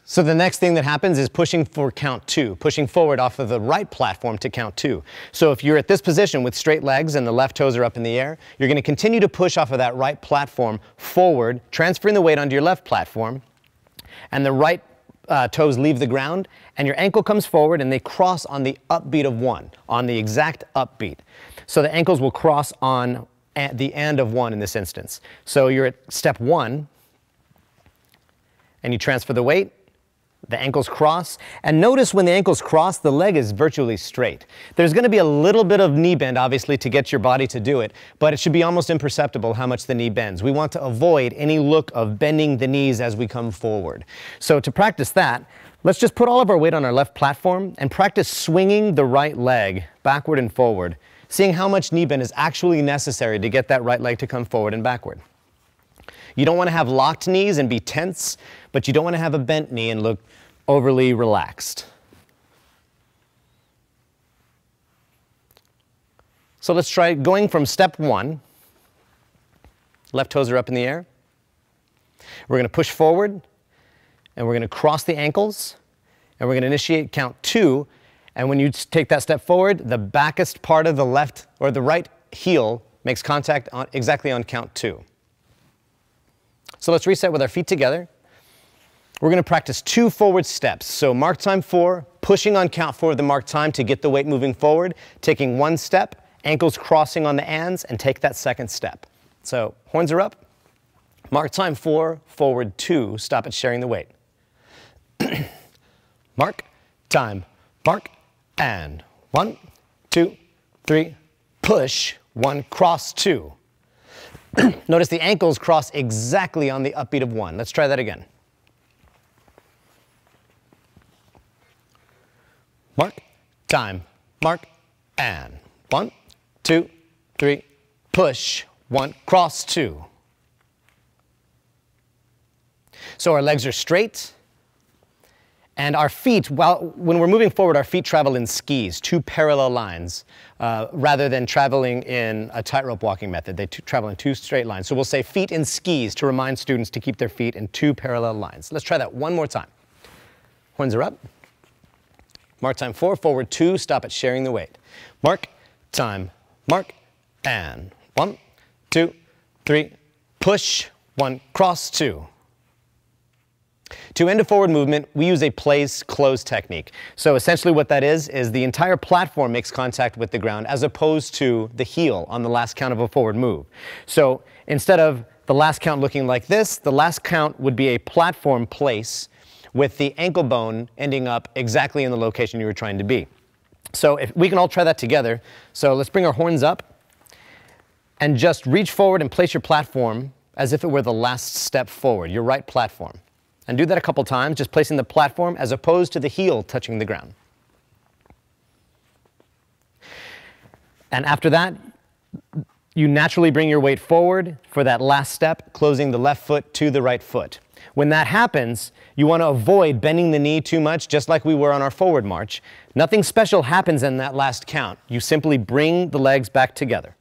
So the next thing that happens is pushing for count 2, pushing forward off of the right platform to count 2. So if you're at this position with straight legs and the left toes are up in the air, you're going to continue to push off of that right platform forward, transferring the weight onto your left platform, and the right toes leave the ground, and your ankle comes forward and they cross on the upbeat of 1, on the exact upbeat. So the ankles will cross on the and of 1 in this instance. So you're at step 1, and you transfer the weight. The ankles cross, and notice when the ankles cross, the leg is virtually straight. There's going to be a little bit of knee bend, obviously, to get your body to do it, but it should be almost imperceptible how much the knee bends. We want to avoid any look of bending the knees as we come forward. So to practice that, let's just put all of our weight on our left platform and practice swinging the right leg backward and forward, seeing how much knee bend is actually necessary to get that right leg to come forward and backward. You don't want to have locked knees and be tense, but you don't want to have a bent knee and look overly relaxed. So let's try going from step 1. Left toes are up in the air. We're going to push forward, and we're going to cross the ankles, and we're going to initiate count 2. And when you take that step forward, the backest part of the left or the right heel makes contact exactly on count 2. So let's reset with our feet together. We're going to practice 2 forward steps. So mark time 4, pushing on count 4 of the mark time to get the weight moving forward, taking 1 step, ankles crossing on the ands, and take that second step. So horns are up, mark time 4, forward 2, stop at sharing the weight. Mark, time, mark, and 1, 2, 3, push, 1, cross 2. Notice the ankles cross exactly on the upbeat of 1. Let's try that again. Mark, time, mark, and 1, 2, 3, push, 1, cross 2. So our legs are straight, and our feet, when we're moving forward, our feet travel in skis, 2 parallel lines, rather than traveling in a tightrope walking method. They travel in 2 straight lines. So we'll say feet in skis to remind students to keep their feet in 2 parallel lines. Let's try that one more time. Horns are up. Mark time 4, forward 2, stop at sharing the weight. Mark, time, mark, and 1, 2, 3, push, 1, cross 2. To end a forward movement, we use a place close technique. So essentially what that is the entire platform makes contact with the ground as opposed to the heel on the last count of a forward move. So instead of the last count looking like this, the last count would be a platform place with the ankle bone ending up exactly in the location you were trying to be. So if we can all try that together. So let's bring our horns up and just reach forward and place your platform as if it were the last step forward, your right platform. And do that a couple times, just placing the platform as opposed to the heel touching the ground. And after that, you naturally bring your weight forward for that last step, closing the left foot to the right foot. When that happens, you want to avoid bending the knee too much, just like we were on our forward march. Nothing special happens in that last count. You simply bring the legs back together.